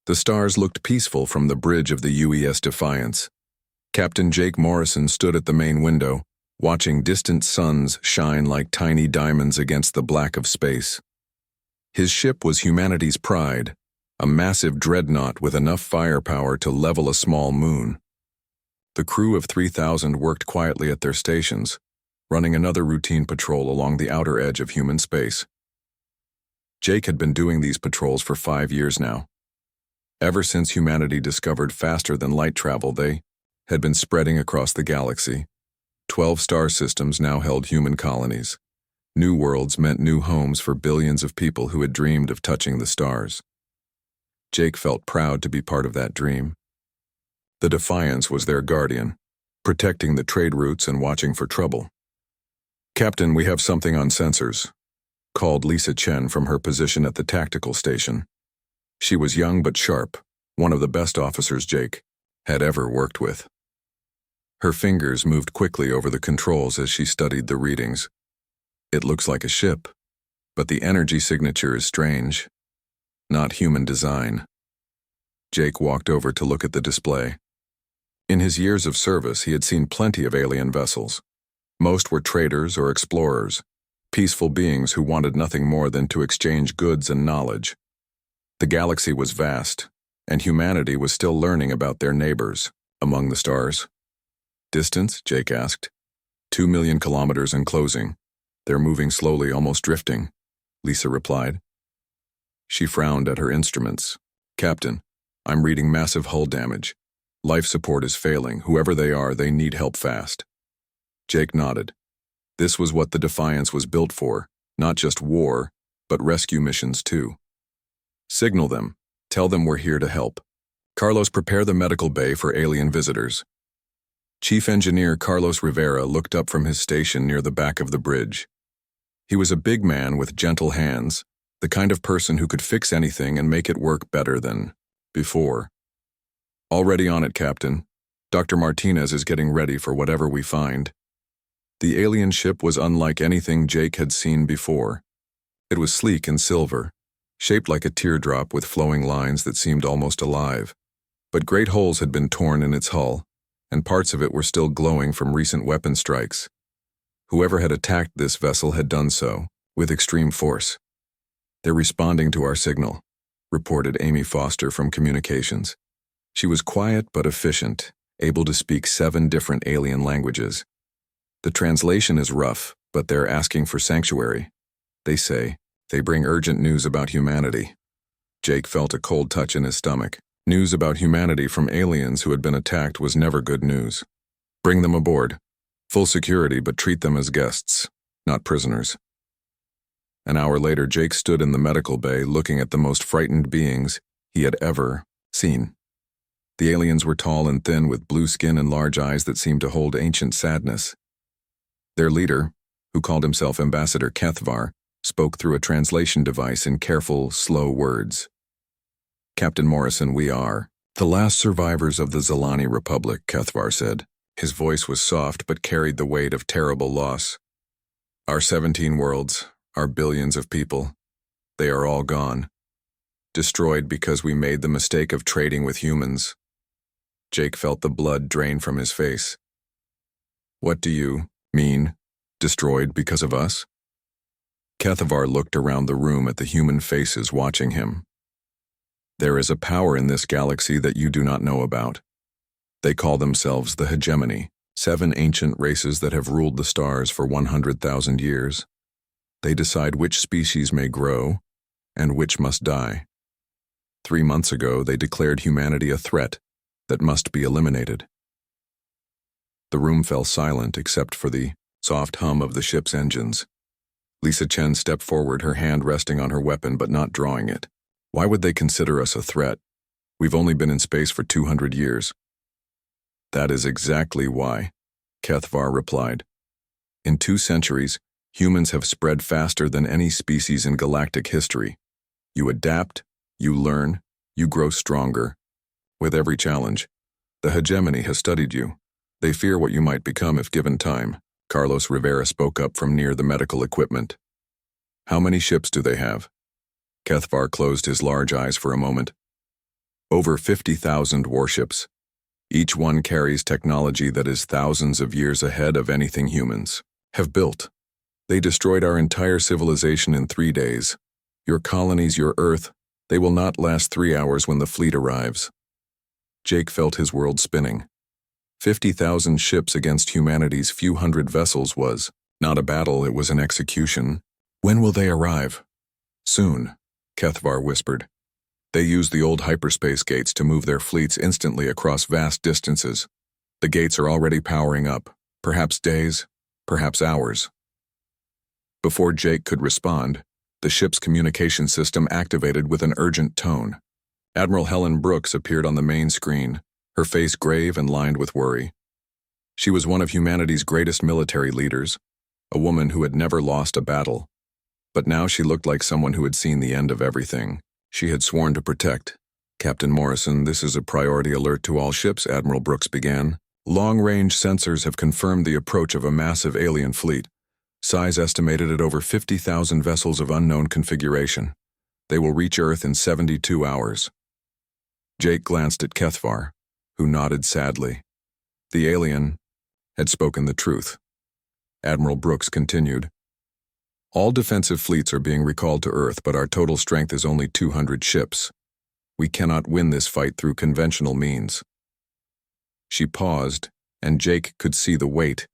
The stars looked peaceful from the bridge of the UES Defiance. Captain Jake Morrison stood at the main window, watching distant suns shine like tiny diamonds against the black of space. His ship was humanity's pride, a massive dreadnought with enough firepower to level a small moon. The crew of 3,000 worked quietly at their stations, running another routine patrol along the outer edge of human space. Jake had been doing these patrols for 5 years now. Ever since humanity discovered faster-than-light travel, they had been spreading across the galaxy. 12 star systems now held human colonies. New worlds meant new homes for billions of people who had dreamed of touching the stars. Jake felt proud to be part of that dream. The Defiance was their guardian, protecting the trade routes and watching for trouble. "Captain, we have something on sensors," called Lisa Chen from her position at the tactical station. She was young but sharp, one of the best officers Jake had ever worked with. Her fingers moved quickly over the controls as she studied the readings. "It looks like a ship, but the energy signature is strange. Not human design." Jake walked over to look at the display. In his years of service, he had seen plenty of alien vessels. Most were traders or explorers, peaceful beings who wanted nothing more than to exchange goods and knowledge. The galaxy was vast, and humanity was still learning about their neighbors among the stars. "Distance?" Jake asked. 2 million kilometers and closing. They're moving slowly, almost drifting," Lisa replied. She frowned at her instruments. "Captain, I'm reading massive hull damage. Life support is failing. Whoever they are, they need help fast." Jake nodded. This was what the Defiance was built for, not just war, but rescue missions too. "Signal them. Tell them we're here to help. Carlos, prepare the medical bay for alien visitors." Chief Engineer Carlos Rivera looked up from his station near the back of the bridge. He was a big man with gentle hands, the kind of person who could fix anything and make it work better than before. "Already on it, Captain. Dr. Martinez is getting ready for whatever we find." The alien ship was unlike anything Jake had seen before. It was sleek and silver, shaped like a teardrop with flowing lines that seemed almost alive. But great holes had been torn in its hull, and parts of it were still glowing from recent weapon strikes. Whoever had attacked this vessel had done so with extreme force. "They're responding to our signal," reported Amy Foster from communications. She was quiet but efficient, able to speak 7 different alien languages. "The translation is rough, but they're asking for sanctuary. They say they bring urgent news about humanity." Jake felt a cold touch in his stomach. News about humanity from aliens who had been attacked was never good news. "Bring them aboard. Full security, but treat them as guests, not prisoners." An hour later, Jake stood in the medical bay looking at the most frightened beings he had ever seen. The aliens were tall and thin with blue skin and large eyes that seemed to hold ancient sadness. Their leader, who called himself Ambassador Kethvar, spoke through a translation device in careful, slow words. "Captain Morrison, we are the last survivors of the Zalani Republic," Kethvar said. His voice was soft but carried the weight of terrible loss. "Our 17 worlds, our billions of people, they are all gone. Destroyed because we made the mistake of trading with humans." Jake felt the blood drain from his face. "What do you mean, destroyed because of us?" Kethvar looked around the room at the human faces watching him. "There is a power in this galaxy that you do not know about. They call themselves the Hegemony, 7 ancient races that have ruled the stars for 100,000 years. They decide which species may grow and which must die. 3 months ago, they declared humanity a threat that must be eliminated." The room fell silent except for the soft hum of the ship's engines. Lisa Chen stepped forward, her hand resting on her weapon but not drawing it. "Why would they consider us a threat? We've only been in space for 200 years. "That is exactly why," Kethvar replied. "In 2 centuries, humans have spread faster than any species in galactic history. You adapt, you learn, you grow stronger. With every challenge, the Hegemony has studied you. They fear what you might become if given time." Carlos Rivera spoke up from near the medical equipment. "How many ships do they have?" Kethvar closed his large eyes for a moment. Over 50,000 warships. Each one carries technology that is thousands of years ahead of anything humans have built. They destroyed our entire civilization in 3 days. Your colonies, your Earth, they will not last 3 hours when the fleet arrives. Jake felt his world spinning. 50,000 ships against humanity's few hundred vessels was not a battle, it was an execution. When will they arrive? Soon, Kethvar whispered. They use the old hyperspace gates to move their fleets instantly across vast distances. The gates are already powering up, perhaps days, perhaps hours. Before Jake could respond, the ship's communication system activated with an urgent tone. Admiral Helen Brooks appeared on the main screen, her face grave and lined with worry. She was one of humanity's greatest military leaders, a woman who had never lost a battle. But now she looked like someone who had seen the end of everything she had sworn to protect. Captain Morrison, this is a priority alert to all ships, Admiral Brooks began. Long-range sensors have confirmed the approach of a massive alien fleet, size estimated at over 50,000 vessels of unknown configuration. They will reach Earth in 72 hours. Jake glanced at Kethvar, who nodded sadly. The alien had spoken the truth. Admiral Brooks continued. All defensive fleets are being recalled to Earth, but our total strength is only 200 ships. We cannot win this fight through conventional means. She paused, and Jake could see the weight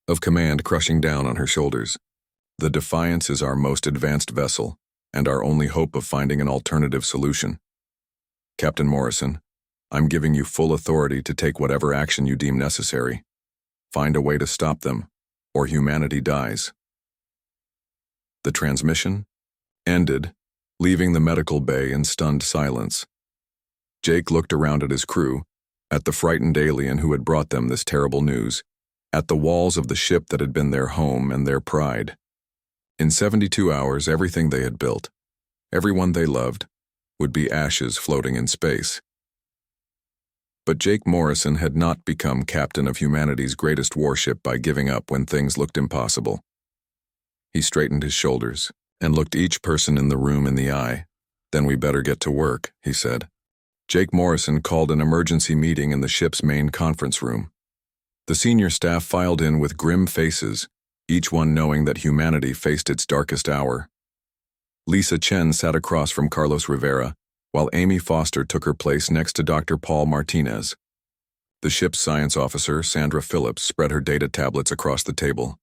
of command crushing down on her shoulders. The Defiance is our most advanced vessel, and our only hope of finding an alternative solution. Captain Morrison, I'm giving you full authority to take whatever action you deem necessary. Find a way to stop them, or humanity dies. The transmission ended, leaving the medical bay in stunned silence. Jake looked around at his crew, at the frightened alien who had brought them this terrible news, at the walls of the ship that had been their home and their pride. In 72 hours, everything they had built, everyone they loved, would be ashes floating in space. But Jake Morrison had not become captain of humanity's greatest warship by giving up when things looked impossible. He straightened his shoulders and looked each person in the room in the eye. Then we better get to work, he said. Jake Morrison called an emergency meeting in the ship's main conference room. The senior staff filed in with grim faces, each one knowing that humanity faced its darkest hour. Lisa Chen sat across from Carlos Rivera, while Amy Foster took her place next to Dr. Paul Martinez. The ship's science officer, Sandra Phillips, spread her data tablets across the table.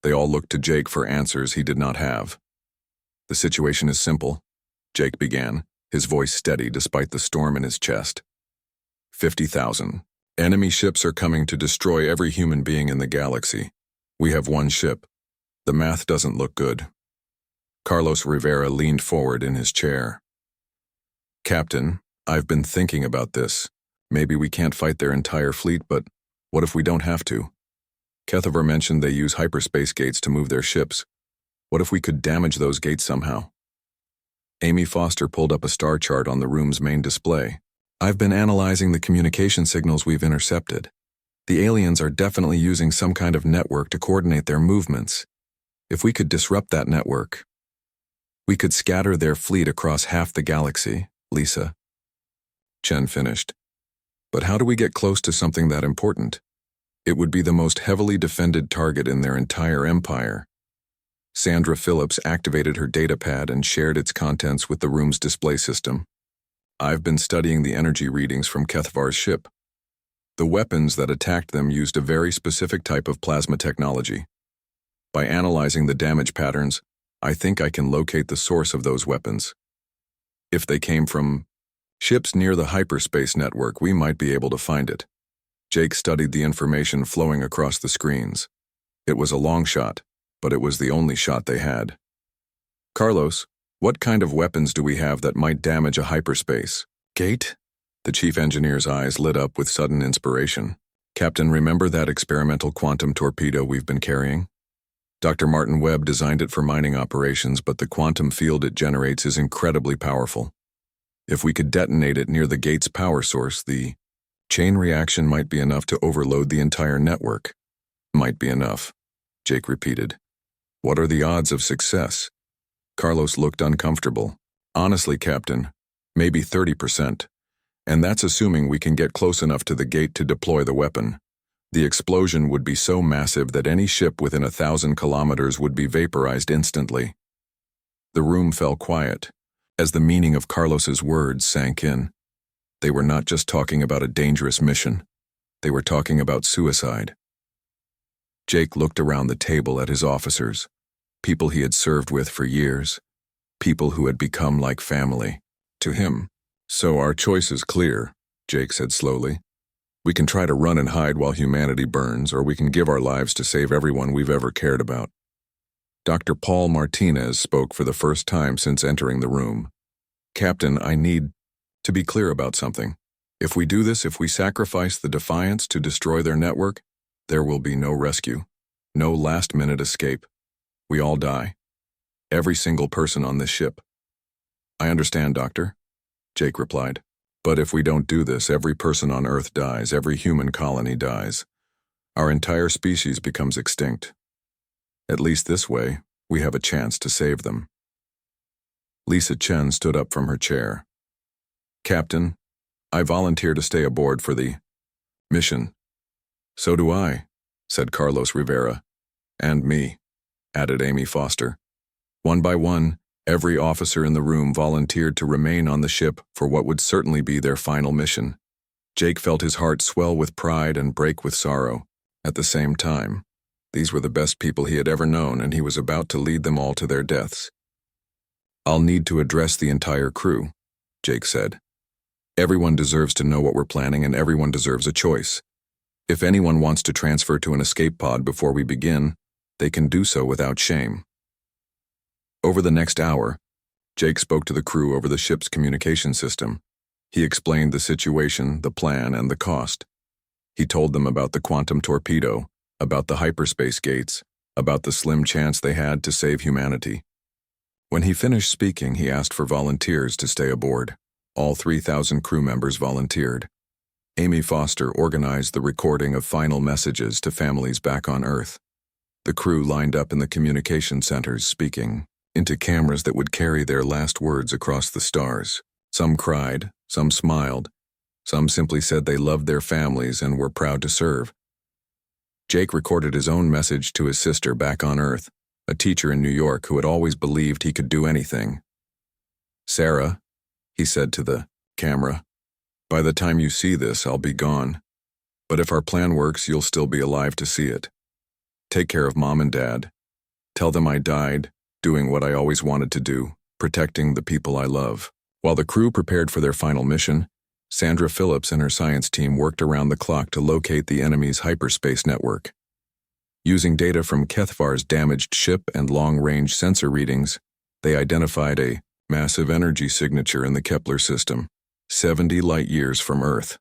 They all looked to Jake for answers he did not have. The situation is simple, Jake began, his voice steady despite the storm in his chest. 50,000. Enemy ships are coming to destroy every human being in the galaxy. We have one ship. The math doesn't look good. Carlos Rivera leaned forward in his chair. Captain, I've been thinking about this. Maybe we can't fight their entire fleet, but what if we don't have to? Kethvar mentioned they use hyperspace gates to move their ships. What if we could damage those gates somehow? Amy Foster pulled up a star chart on the room's main display. I've been analyzing the communication signals we've intercepted. The aliens are definitely using some kind of network to coordinate their movements. If we could disrupt that network, we could scatter their fleet across half the galaxy, Lisa. Chen finished. But how do we get close to something that important? It would be the most heavily defended target in their entire empire. Sandra Phillips activated her datapad and shared its contents with the room's display system. I've been studying the energy readings from Kethvar's ship. The weapons that attacked them used a very specific type of plasma technology. By analyzing the damage patterns, I think I can locate the source of those weapons. If they came from ships near the hyperspace network, we might be able to find it. Jake studied the information flowing across the screens. It was a long shot, but it was the only shot they had. Carlos, what kind of weapons do we have that might damage a hyperspace gate? The chief engineer's eyes lit up with sudden inspiration. Captain, remember that experimental quantum torpedo we've been carrying? Dr. Martin Webb designed it for mining operations, but the quantum field it generates is incredibly powerful. If we could detonate it near the gate's power source, the chain reaction might be enough to overload the entire network. Might be enough, Jake repeated. What are the odds of success? Carlos looked uncomfortable. Honestly, Captain, maybe 30%. And that's assuming we can get close enough to the gate to deploy the weapon. The explosion would be so massive that any ship within 1,000 kilometers would be vaporized instantly. The room fell quiet, as the meaning of Carlos's words sank in. They were not just talking about a dangerous mission. They were talking about suicide. Jake looked around the table at his officers, people he had served with for years, people who had become like family to him. So our choice is clear, Jake said slowly. We can try to run and hide while humanity burns, or we can give our lives to save everyone we've ever cared about. Dr. Paul Martinez spoke for the first time since entering the room. Captain, I need to be clear about something. If we do this, if we sacrifice the Defiance to destroy their network, there will be no rescue, no last-minute escape. We all die. Every single person on this ship. I understand, Doctor, Jake replied. But if we don't do this, every person on Earth dies, every human colony dies. Our entire species becomes extinct. At least this way, we have a chance to save them. Lisa Chen stood up from her chair. Captain, I volunteer to stay aboard for the mission. So do I, said Carlos Rivera. And me, added Amy Foster. One by one, every officer in the room volunteered to remain on the ship for what would certainly be their final mission. Jake felt his heart swell with pride and break with sorrow. At the same time, these were the best people he had ever known, and he was about to lead them all to their deaths. I'll need to address the entire crew, Jake said. Everyone deserves to know what we're planning, and everyone deserves a choice. If anyone wants to transfer to an escape pod before we begin, they can do so without shame. Over the next hour, Jake spoke to the crew over the ship's communication system. He explained the situation, the plan, and the cost. He told them about the quantum torpedo, about the hyperspace gates, about the slim chance they had to save humanity. When he finished speaking, he asked for volunteers to stay aboard. All 3,000 crew members volunteered. Amy Foster organized the recording of final messages to families back on Earth. The crew lined up in the communication centers speaking into cameras that would carry their last words across the stars. Some cried, some smiled, some simply said they loved their families and were proud to serve. Jake recorded his own message to his sister back on Earth, a teacher in New York who had always believed he could do anything. Sarah, he said to the camera, by the time you see this, I'll be gone. But if our plan works, you'll still be alive to see it. Take care of Mom and Dad. Tell them I died, doing what I always wanted to do, protecting the people I love. While the crew prepared for their final mission, Sandra Phillips and her science team worked around the clock to locate the enemy's hyperspace network. Using data from Kethvar's damaged ship and long-range sensor readings, they identified a massive energy signature in the Kepler system, 70 light-years from Earth.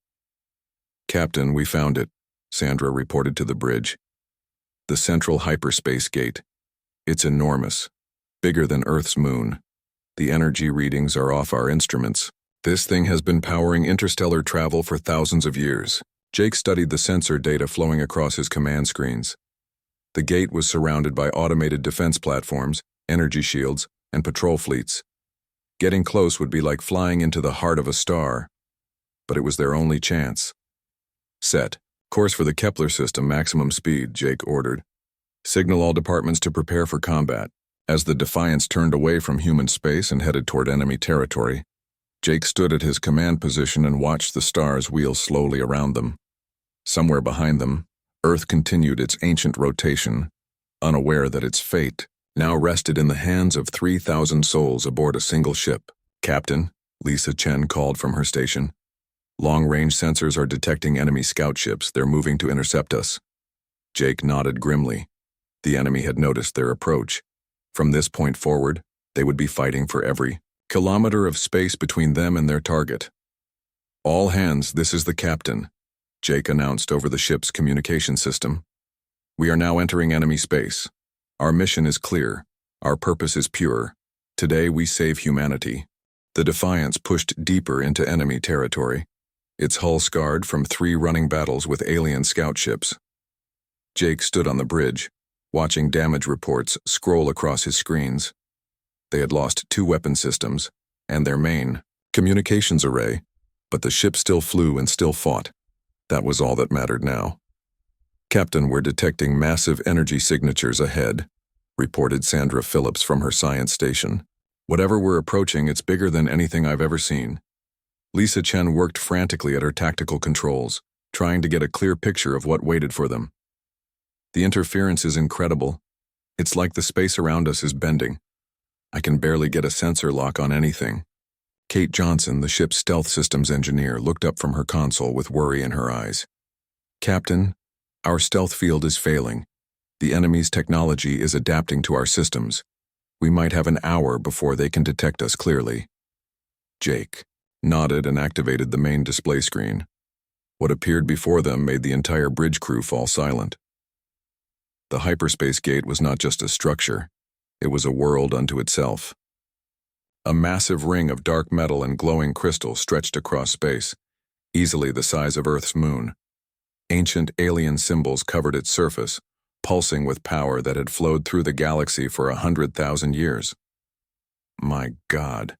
Captain, we found it, Sandra reported to the bridge. The central hyperspace gate. It's enormous, bigger than Earth's moon. The energy readings are off our instruments. This thing has been powering interstellar travel for thousands of years. Jake studied the sensor data flowing across his command screens. The gate was surrounded by automated defense platforms, energy shields, and patrol fleets. Getting close would be like flying into the heart of a star, but it was their only chance. Set. Course for the Kepler system, maximum speed, Jake ordered. Signal all departments to prepare for combat. As the Defiance turned away from human space and headed toward enemy territory, Jake stood at his command position and watched the stars wheel slowly around them. Somewhere behind them, Earth continued its ancient rotation, unaware that its fate now rested in the hands of 3,000 souls aboard a single ship. Captain, Lisa Chen called from her station. Long-range sensors are detecting enemy scout ships. They're moving to intercept us. Jake nodded grimly. The enemy had noticed their approach. From this point forward, they would be fighting for every kilometer of space between them and their target. All hands, this is the captain, Jake announced over the ship's communication system. We are now entering enemy space. Our mission is clear. Our purpose is pure. Today we save humanity. The Defiance pushed deeper into enemy territory, its hull scarred from 3 running battles with alien scout ships. Jake stood on the bridge, watching damage reports scroll across his screens. They had lost 2 weapon systems, and their main communications array, But the ship still flew and still fought. That was all that mattered now. "Captain, we're detecting massive energy signatures ahead," reported Sandra Phillips from her science station. "Whatever we're approaching, it's bigger than anything I've ever seen." Lisa Chen worked frantically at her tactical controls, trying to get a clear picture of what waited for them. "The interference is incredible. It's like the space around us is bending. I can barely get a sensor lock on anything." Kate Johnson, the ship's stealth systems engineer, looked up from her console with worry in her eyes. "Captain, our stealth field is failing. The enemy's technology is adapting to our systems. We might have an hour before they can detect us clearly." Jake nodded and activated the main display screen. What appeared before them made the entire bridge crew fall silent. The hyperspace gate was not just a structure, it was a world unto itself. A massive ring of dark metal and glowing crystal stretched across space, easily the size of Earth's moon. Ancient alien symbols covered its surface, pulsing with power that had flowed through the galaxy for 100,000 years. "My God,"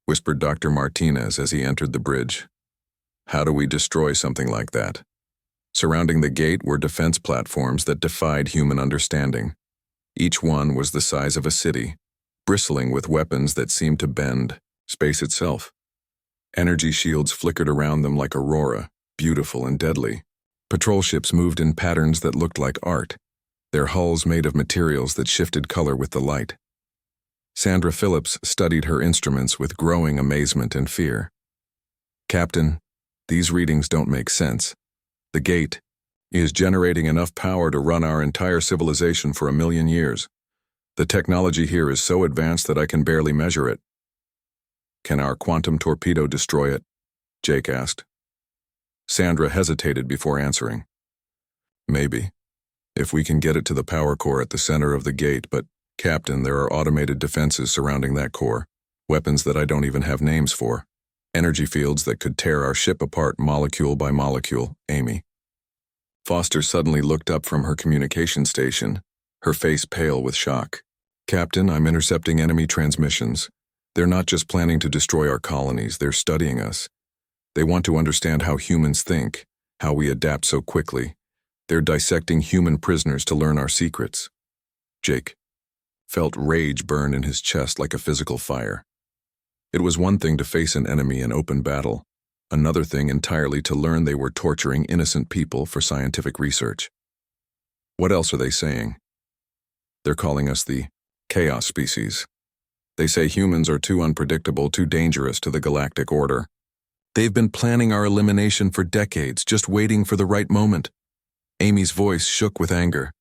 whispered Dr. Martinez as he entered the bridge. "How do we destroy something like that?" Surrounding the gate were defense platforms that defied human understanding. Each one was the size of a city, bristling with weapons that seemed to bend space itself. Energy shields flickered around them like aurora, beautiful and deadly. Patrol ships moved in patterns that looked like art, their hulls made of materials that shifted color with the light. Sandra Phillips studied her instruments with growing amazement and fear. "Captain, these readings don't make sense. The gate is generating enough power to run our entire civilization for 1,000,000 years. The technology here is so advanced that I can barely measure it." "Can our quantum torpedo destroy it?" Jake asked. Sandra hesitated before answering. "Maybe, if we can get it to the power core at the center of the gate, but, Captain, there are automated defenses surrounding that core, weapons that I don't even have names for, energy fields that could tear our ship apart molecule by molecule." Amy Foster suddenly looked up from her communication station, her face pale with shock. "Captain, I'm intercepting enemy transmissions. They're not just planning to destroy our colonies, they're studying us. They want to understand how humans think, how we adapt so quickly. They're dissecting human prisoners to learn our secrets." Jake felt rage burn in his chest like a physical fire. It was one thing to face an enemy in open battle, another thing entirely to learn they were torturing innocent people for scientific research. "What else are they saying?" "They're calling us the chaos species. They say humans are too unpredictable, too dangerous to the galactic order. They've been planning our elimination for decades, just waiting for the right moment." Amy's voice shook with anger.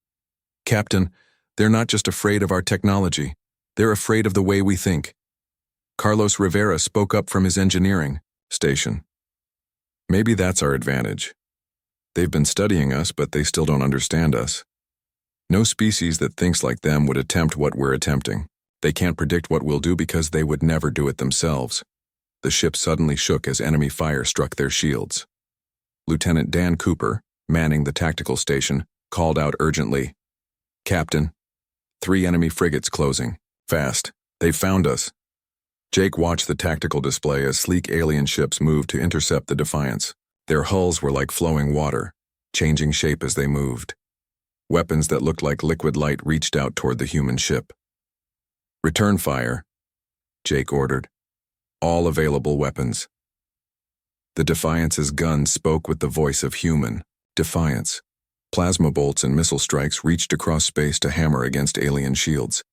"Captain, they're not just afraid of our technology. They're afraid of the way we think." Carlos Rivera spoke up from his engineering station. "Maybe that's our advantage. They've been studying us, but they still don't understand us. No species that thinks like them would attempt what we're attempting. They can't predict what we'll do because they would never do it themselves." The ship suddenly shook as enemy fire struck their shields. Lieutenant Dan Cooper, manning the tactical station, called out urgently, "Captain, 3 enemy frigates closing. Fast. They've found us." Jake watched the tactical display as sleek alien ships moved to intercept the Defiance. Their hulls were like flowing water, changing shape as they moved. Weapons that looked like liquid light reached out toward the human ship. "Return fire," Jake ordered. "All available weapons." The Defiance's gun spoke with the voice of human defiance. Plasma bolts and missile strikes reached across space to hammer against alien shields.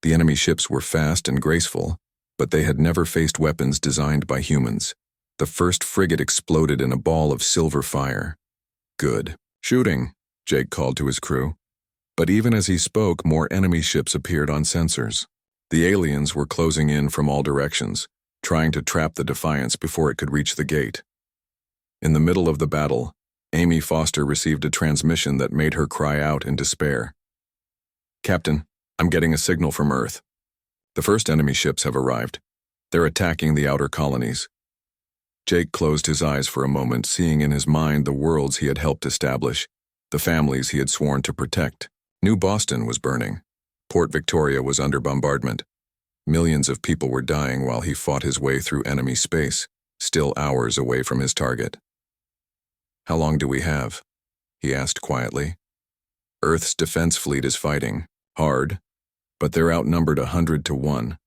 The enemy ships were fast and graceful, but they had never faced weapons designed by humans. The first frigate exploded in a ball of silver fire. "Good shooting," Jake called to his crew. But even as he spoke, more enemy ships appeared on sensors. The aliens were closing in from all directions, trying to trap the Defiance before it could reach the gate. In the middle of the battle, Amy Foster received a transmission that made her cry out in despair. "Captain, I'm getting a signal from Earth. The first enemy ships have arrived. They're attacking the outer colonies." Jake closed his eyes for a moment, seeing in his mind the worlds he had helped establish, the families he had sworn to protect. New Boston was burning. Port Victoria was under bombardment. Millions of people were dying while he fought his way through enemy space, still hours away from his target. "How long do we have?" he asked quietly. "Earth's defense fleet is fighting hard, but they're outnumbered 100 to 1.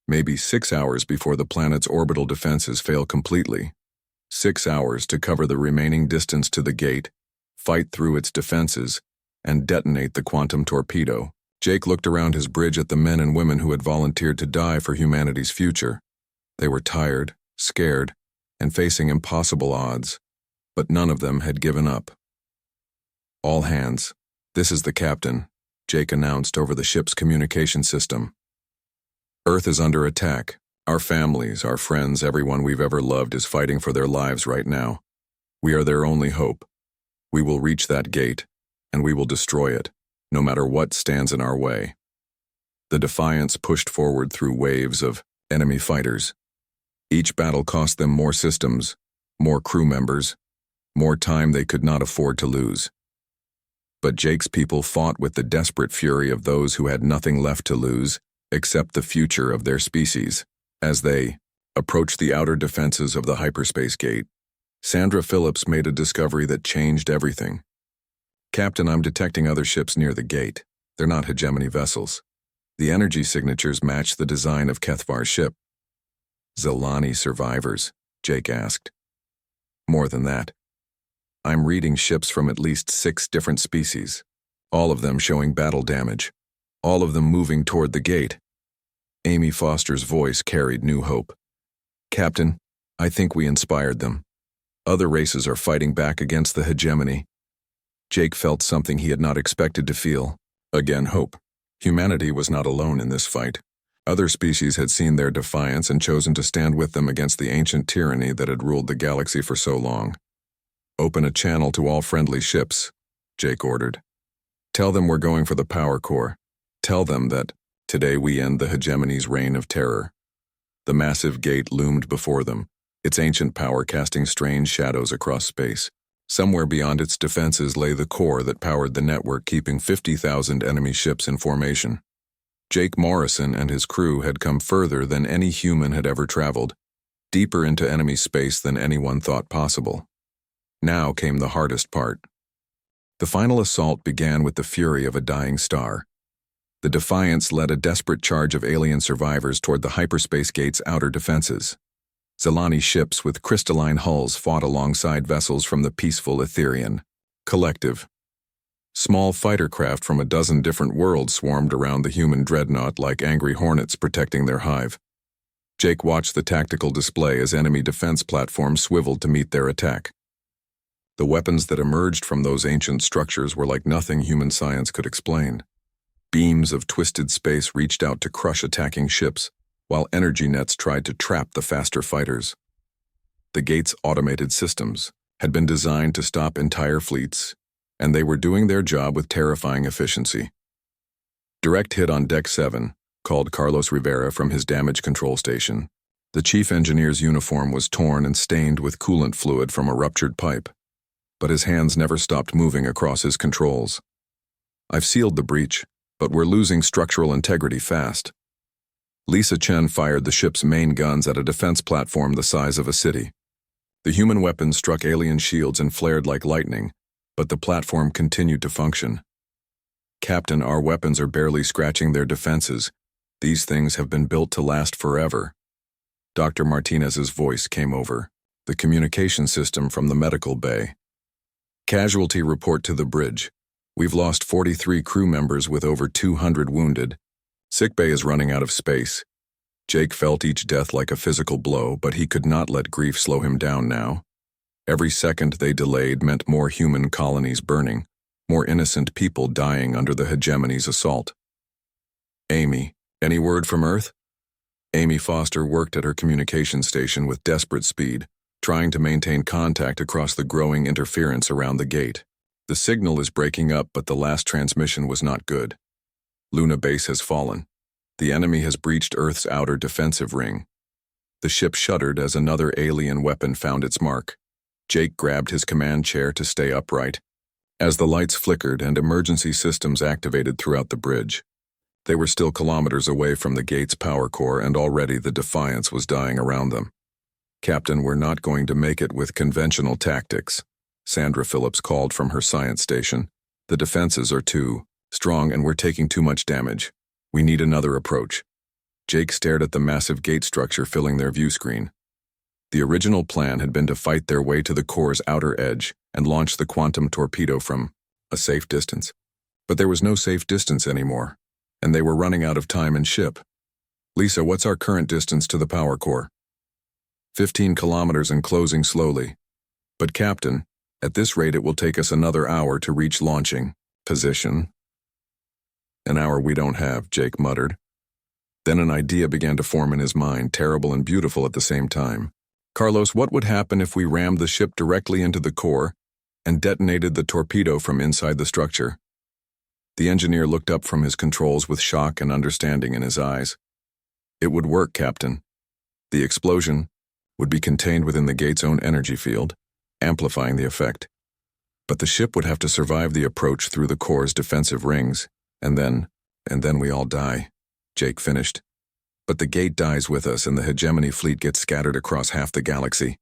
Maybe 6 hours before the planet's orbital defenses fail completely. 6 hours to cover the remaining distance to the gate, fight through its defenses, and detonate the quantum torpedo." Jake looked around his bridge at the men and women who had volunteered to die for humanity's future. They were tired, scared, and facing impossible odds, but none of them had given up. "All hands, this is the captain," Jake announced over the ship's communication system. "Earth is under attack. Our families, our friends, everyone we've ever loved is fighting for their lives right now. We are their only hope. We will reach that gate, and we will destroy it, no matter what stands in our way." The Defiance pushed forward through waves of enemy fighters. Each battle cost them more systems, more crew members, more time they could not afford to lose. But Jake's people fought with the desperate fury of those who had nothing left to lose except the future of their species. As they approached the outer defenses of the hyperspace gate, Sandra Phillips made a discovery that changed everything. "Captain, I'm detecting other ships near the gate. They're not hegemony vessels. The energy signatures match the design of Kethvar's ship." "Zelani survivors?" Jake asked. "More than that. I'm reading ships from at least 6 different species, all of them showing battle damage, all of them moving toward the gate." Amy Foster's voice carried new hope. "Captain, I think we inspired them. Other races are fighting back against the hegemony." Jake felt something he had not expected to feel. Again, hope. Humanity was not alone in this fight. Other species had seen their defiance and chosen to stand with them against the ancient tyranny that had ruled the galaxy for so long. "Open a channel to all friendly ships," Jake ordered. "Tell them we're going for the power core. Tell them that today we end the hegemony's reign of terror." The massive gate loomed before them, its ancient power casting strange shadows across space. Somewhere beyond its defenses lay the core that powered the network, keeping 50,000 enemy ships in formation. Jake Morrison and his crew had come further than any human had ever traveled, deeper into enemy space than anyone thought possible. Now came the hardest part. The final assault began with the fury of a dying star. The Defiance led a desperate charge of alien survivors toward the hyperspace gate's outer defenses. Zelani ships with crystalline hulls fought alongside vessels from the peaceful Etherian collective. Small fighter craft from a dozen different worlds swarmed around the human Dreadnought like angry hornets protecting their hive. Jake watched the tactical display as enemy defense platforms swiveled to meet their attack. The weapons that emerged from those ancient structures were like nothing human science could explain. Beams of twisted space reached out to crush attacking ships, while energy nets tried to trap the faster fighters. The gate's automated systems had been designed to stop entire fleets, and they were doing their job with terrifying efficiency. Direct hit on Deck 7, called Carlos Rivera from his damage control station. The chief engineer's uniform was torn and stained with coolant fluid from a ruptured pipe, but his hands never stopped moving across his controls. "I've sealed the breach, but we're losing structural integrity fast." Lisa Chen fired the ship's main guns at a defense platform the size of a city. The human weapons struck alien shields and flared like lightning, but the platform continued to function. "Captain, our weapons are barely scratching their defenses. These things have been built to last forever." Dr. Martinez's voice came over, the communication system from the medical bay. "Casualty report to the bridge. We've lost 43 crew members with over 200 wounded. Sickbay is running out of space." Jake felt each death like a physical blow, but he could not let grief slow him down now. Every second they delayed meant more human colonies burning, more innocent people dying under the hegemony's assault. "Amy, any word from Earth?" Amy Foster worked at her communication station with desperate speed, trying to maintain contact across the growing interference around the gate. "The signal is breaking up, but the last transmission was not good. Luna Base has fallen. The enemy has breached Earth's outer defensive ring." The ship shuddered as another alien weapon found its mark. Jake grabbed his command chair to stay upright. As the lights flickered and emergency systems activated throughout the bridge, they were still kilometers away from the gate's power core, and already the Defiance was dying around them. "Captain, we're not going to make it with conventional tactics," Sandra Phillips called from her science station. "The defenses are too strong and we're taking too much damage. We need another approach." Jake stared at the massive gate structure filling their view screen. The original plan had been to fight their way to the core's outer edge and launch the quantum torpedo from a safe distance. But there was no safe distance anymore, and they were running out of time and ship. "Lisa, what's our current distance to the power core?" 15 kilometers and closing slowly. "But Captain, at this rate it will take us another hour to reach launching position." "An hour we don't have," Jake muttered. Then an idea began to form in his mind, terrible and beautiful at the same time. "Carlos, what would happen if we rammed the ship directly into the core and detonated the torpedo from inside the structure?" The engineer looked up from his controls with shock and understanding in his eyes. "It would work, Captain. The explosion would be contained within the gate's own energy field, amplifying the effect. But the ship would have to survive the approach through the core's defensive rings, and then we all die," Jake finished. "But the gate dies with us and the hegemony fleet gets scattered across half the galaxy."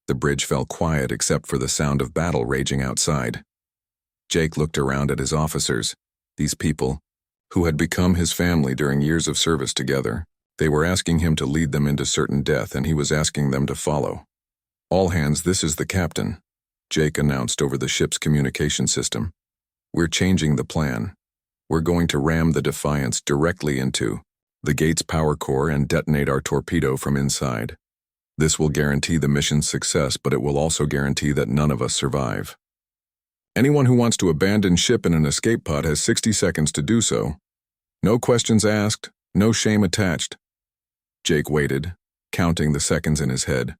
The bridge fell quiet except for the sound of battle raging outside. Jake looked around at his officers, these people, who had become his family during years of service together. They were asking him to lead them into certain death, and he was asking them to follow. "All hands, this is the captain," Jake announced over the ship's communication system. "We're changing the plan. We're going to ram the Defiance directly into the gate's power core and detonate our torpedo from inside. This will guarantee the mission's success, but it will also guarantee that none of us survive. Anyone who wants to abandon ship in an escape pod has 60 seconds to do so. No questions asked, no shame attached." Jake waited, counting the seconds in his head.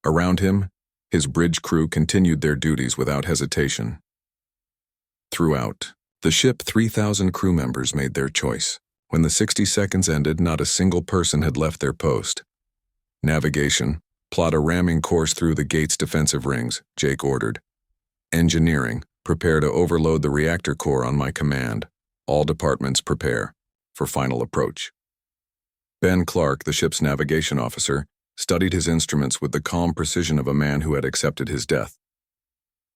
Around him, his bridge crew continued their duties without hesitation. Throughout the ship, 3,000 crew members made their choice. When the 60 seconds ended, not a single person had left their post. "Navigation, plot a ramming course through the gate's defensive rings," Jake ordered. "Engineering, prepare to overload the reactor core on my command. All departments prepare for final approach." Ben Clark, the ship's navigation officer, studied his instruments with the calm precision of a man who had accepted his death.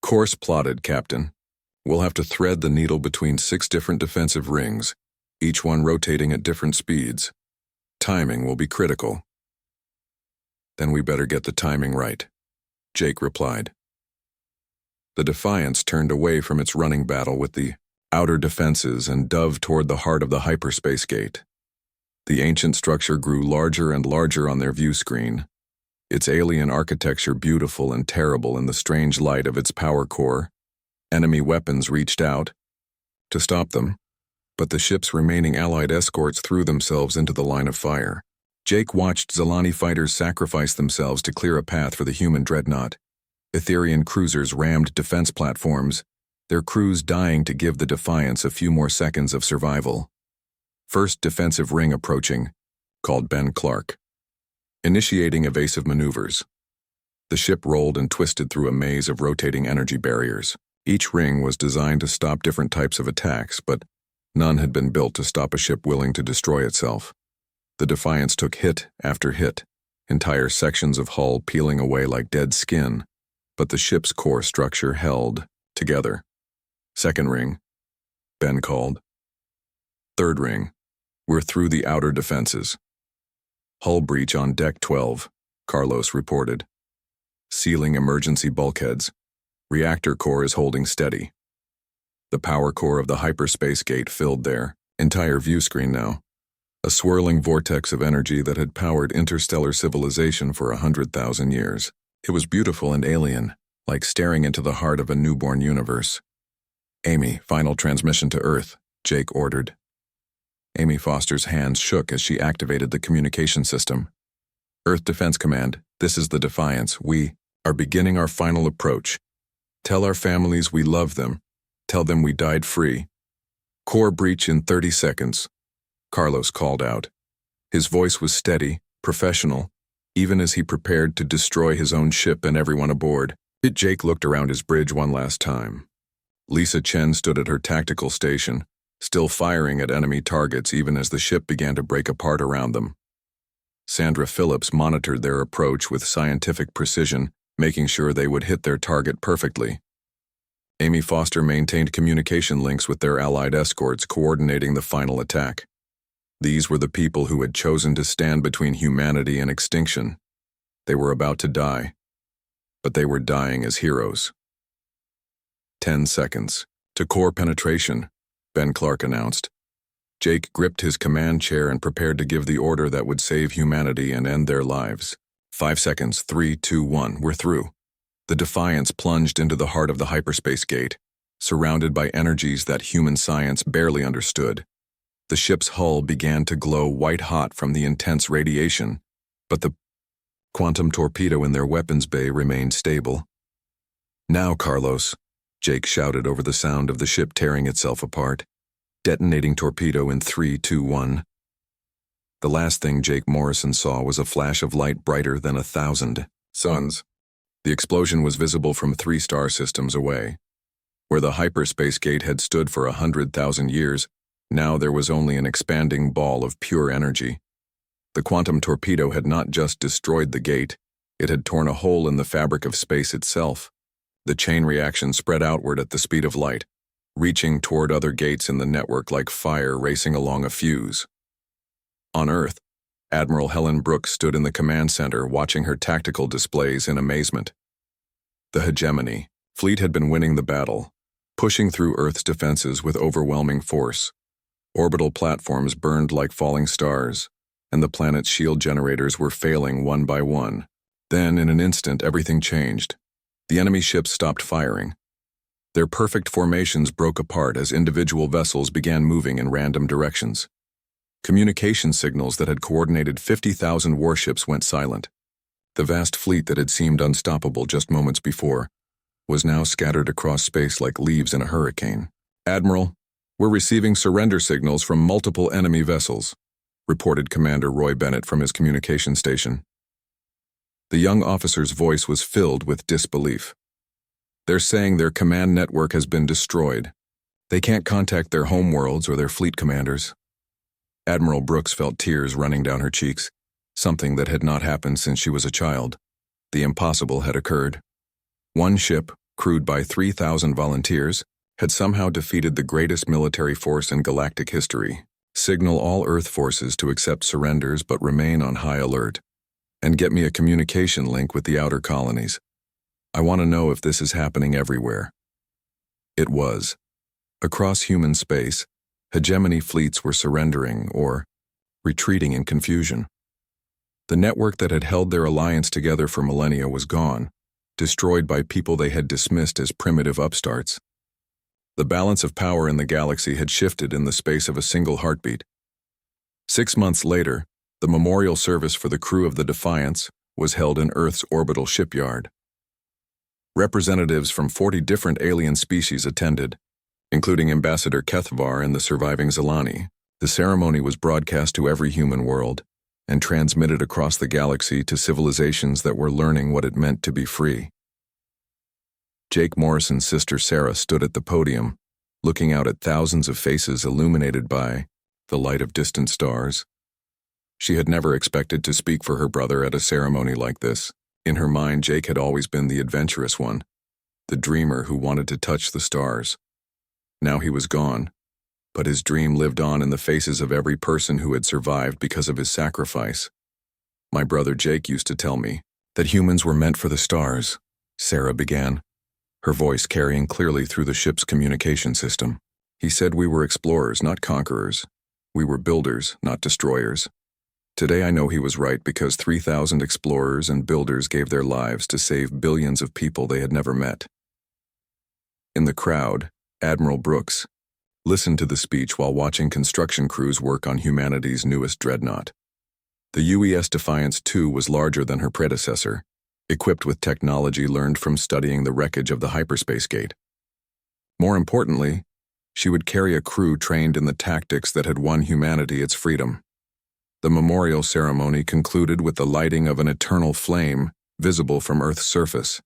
"Course plotted, Captain. We'll have to thread the needle between 6 different defensive rings, each one rotating at different speeds. Timing will be critical." "Then we better get the timing right," Jake replied. The Defiance turned away from its running battle with the outer defenses and dove toward the heart of the hyperspace gate. The ancient structure grew larger and larger on their view screen, its alien architecture beautiful and terrible in the strange light of its power core. Enemy weapons reached out to stop them, but the ship's remaining allied escorts threw themselves into the line of fire. Jake watched Zilani fighters sacrifice themselves to clear a path for the human Dreadnought. Etherian cruisers rammed defense platforms, their crews dying to give the Defiance a few more seconds of survival. "First defensive ring approaching," called Ben Clark. Initiating evasive maneuvers. The ship rolled and twisted through a maze of rotating energy barriers. Each ring was designed to stop different types of attacks, but none had been built to stop a ship willing to destroy itself. The Defiance took hit after hit, entire sections of hull peeling away like dead skin, but the ship's core structure held together. "Second ring," Ben called. "Third ring, we're through the outer defenses." "Hull breach on deck 12, Carlos reported. "Sealing emergency bulkheads. Reactor core is holding steady." The power core of the hyperspace gate filled their entire view screen now, a swirling vortex of energy that had powered interstellar civilization for 100,000 years. It was beautiful and alien, like staring into the heart of a newborn universe. "Amy, final transmission to Earth," Jake ordered. Amy Foster's hands shook as she activated the communication system. "Earth Defense Command, this is the Defiance. We are beginning our final approach. Tell our families we love them. Tell them we died free. Core breach in 30 seconds. Carlos called out. His voice was steady, professional, even as he prepared to destroy his own ship and everyone aboard. Jake looked around his bridge one last time. Lisa Chen stood at her tactical station, still firing at enemy targets even as the ship began to break apart around them. Sandra Phillips monitored their approach with scientific precision, making sure they would hit their target perfectly. Amy Foster maintained communication links with their allied escorts, coordinating the final attack. These were the people who had chosen to stand between humanity and extinction. They were about to die, but they were dying as heroes. 10 seconds. To core penetration, Ben Clark announced. Jake gripped his command chair and prepared to give the order that would save humanity and end their lives. 5 seconds. 3, 2, 1. We're through. The Defiance plunged into the heart of the hyperspace gate, surrounded by energies that human science barely understood. The ship's hull began to glow white-hot from the intense radiation, but the quantum torpedo in their weapons bay remained stable. Now, Carlos, Jake shouted over the sound of the ship tearing itself apart. Detonating torpedo in 3, 2, 1. The last thing Jake Morrison saw was a flash of light brighter than 1,000 suns. The explosion was visible from 3 star systems away. Where the hyperspace gate had stood for 100,000 years, now there was only an expanding ball of pure energy. The quantum torpedo had not just destroyed the gate, it had torn a hole in the fabric of space itself. The chain reaction spread outward at the speed of light, reaching toward other gates in the network like fire racing along a fuse. On Earth, Admiral Helen Brooks stood in the command center watching her tactical displays in amazement. The hegemony fleet had been winning the battle, pushing through Earth's defenses with overwhelming force. Orbital platforms burned like falling stars, and the planet's shield generators were failing one by one. Then, in an instant, everything changed. The enemy ships stopped firing. Their perfect formations broke apart as individual vessels began moving in random directions. Communication signals that had coordinated 50,000 warships went silent. The vast fleet that had seemed unstoppable just moments before was now scattered across space like leaves in a hurricane. Admiral, we're receiving surrender signals from multiple enemy vessels, reported Commander Roy Bennett from his communication station. The young officer's voice was filled with disbelief. They're saying their command network has been destroyed. They can't contact their homeworlds or their fleet commanders. Admiral Brooks felt tears running down her cheeks, something that had not happened since she was a child. The impossible had occurred. One ship, crewed by 3,000 volunteers, had somehow defeated the greatest military force in galactic history. Signal all Earth forces to accept surrenders but remain on high alert. And get me a communication link with the outer colonies. I want to know if this is happening everywhere. It was. Across human space, hegemony fleets were surrendering or retreating in confusion. The network that had held their alliance together for millennia was gone, destroyed by people they had dismissed as primitive upstarts. The balance of power in the galaxy had shifted in the space of a single heartbeat. 6 months later, the memorial service for the crew of the Defiance was held in Earth's orbital shipyard. Representatives from 40 different alien species attended, including Ambassador Kethvar and the surviving Zelani. The ceremony was broadcast to every human world and transmitted across the galaxy to civilizations that were learning what it meant to be free. Jake Morrison's sister Sarah stood at the podium, looking out at thousands of faces illuminated by the light of distant stars. She had never expected to speak for her brother at a ceremony like this. In her mind, Jake had always been the adventurous one, the dreamer who wanted to touch the stars. Now he was gone, but his dream lived on in the faces of every person who had survived because of his sacrifice. My brother Jake used to tell me that humans were meant for the stars, Sarah began, her voice carrying clearly through the ship's communication system. He said we were explorers, not conquerors. We were builders, not destroyers. Today I know he was right because 3,000 explorers and builders gave their lives to save billions of people they had never met. In the crowd, Admiral Brooks listened to the speech while watching construction crews work on humanity's newest Dreadnought. The UES Defiance II was larger than her predecessor, equipped with technology learned from studying the wreckage of the hyperspace gate. More importantly, she would carry a crew trained in the tactics that had won humanity its freedom. The memorial ceremony concluded with the lighting of an eternal flame visible from Earth's surface.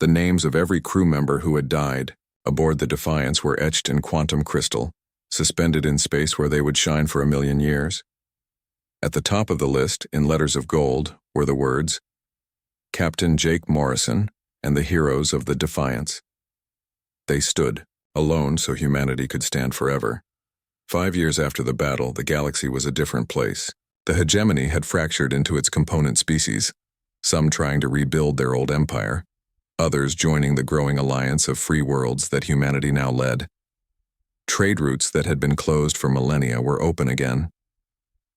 The names of every crew member who had died aboard the Defiance were etched in quantum crystal, suspended in space where they would shine for 1,000,000 years. At the top of the list, in letters of gold, were the words, Captain Jake Morrison and the heroes of the Defiance. They stood, alone so humanity could stand forever. 5 years after the battle, the galaxy was a different place. The hegemony had fractured into its component species, some trying to rebuild their old empire, others joining the growing alliance of free worlds that humanity now led. Trade routes that had been closed for millennia were open again.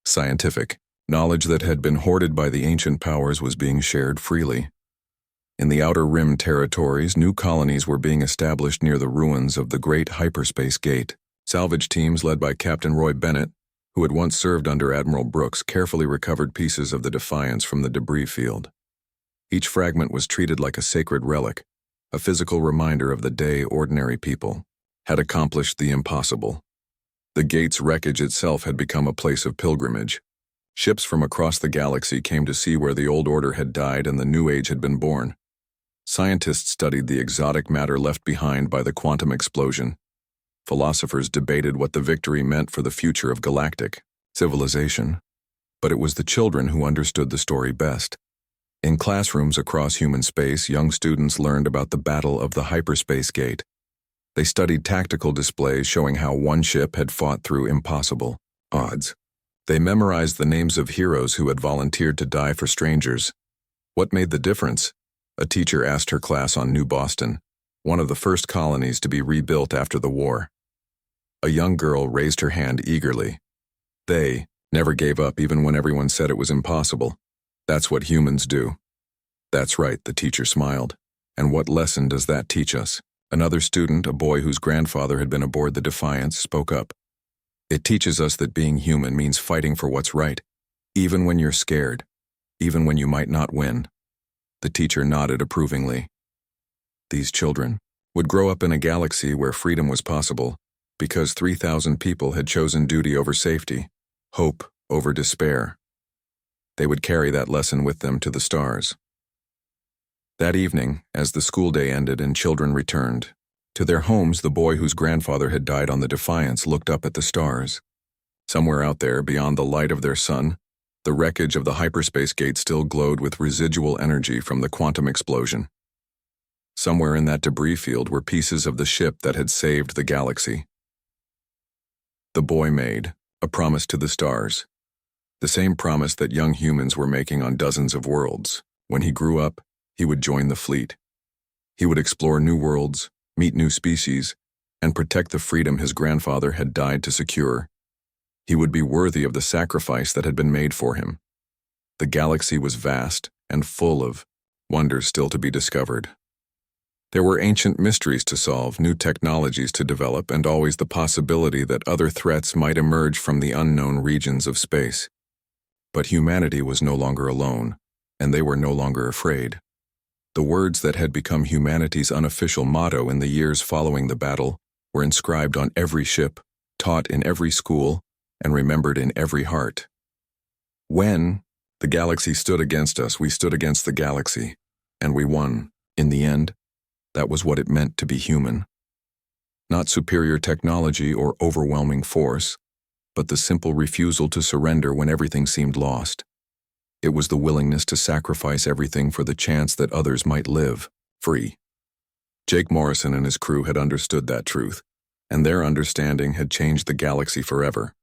Scientific knowledge that had been hoarded by the ancient powers was being shared freely. In the Outer Rim territories, new colonies were being established near the ruins of the Great Hyperspace Gate. Salvage teams led by Captain Roy Bennett, who had once served under Admiral Brooks, carefully recovered pieces of the Defiance from the debris field. Each fragment was treated like a sacred relic, a physical reminder of the day ordinary people had accomplished the impossible. The gate's wreckage itself had become a place of pilgrimage. Ships from across the galaxy came to see where the old order had died and the new age had been born. Scientists studied the exotic matter left behind by the quantum explosion. Philosophers debated what the victory meant for the future of galactic civilization. But it was the children who understood the story best. In classrooms across human space, young students learned about the Battle of the Hyperspace Gate. They studied tactical displays showing how one ship had fought through impossible odds. They memorized the names of heroes who had volunteered to die for strangers. What made the difference? A teacher asked her class on New Boston, one of the first colonies to be rebuilt after the war. A young girl raised her hand eagerly. They never gave up even when everyone said it was impossible. That's what humans do. That's right, the teacher smiled. And what lesson does that teach us? Another student, a boy whose grandfather had been aboard the Defiance, spoke up. It teaches us that being human means fighting for what's right, even when you're scared, even when you might not win. The teacher nodded approvingly. These children would grow up in a galaxy where freedom was possible because 3,000 people had chosen duty over safety, hope over despair. They would carry that lesson with them to the stars. That evening, as the school day ended and children returned to their homes, the boy whose grandfather had died on the Defiance looked up at the stars. Somewhere out there, beyond the light of their sun, the wreckage of the hyperspace gate still glowed with residual energy from the quantum explosion. Somewhere in that debris field were pieces of the ship that had saved the galaxy. The boy made a promise to the stars, the same promise that young humans were making on dozens of worlds. When he grew up, he would join the fleet. He would explore new worlds, meet new species, and protect the freedom his grandfather had died to secure. He would be worthy of the sacrifice that had been made for him. The galaxy was vast and full of wonders still to be discovered. There were ancient mysteries to solve, new technologies to develop, and always the possibility that other threats might emerge from the unknown regions of space. But humanity was no longer alone, and they were no longer afraid. The words that had become humanity's unofficial motto in the years following the battle were inscribed on every ship, taught in every school, and remembered in every heart. When the galaxy stood against us, we stood against the galaxy, and we won. In the end, that was what it meant to be human. Not superior technology or overwhelming force, but the simple refusal to surrender when everything seemed lost. It was the willingness to sacrifice everything for the chance that others might live free. Jake Morrison and his crew had understood that truth, and their understanding had changed the galaxy forever.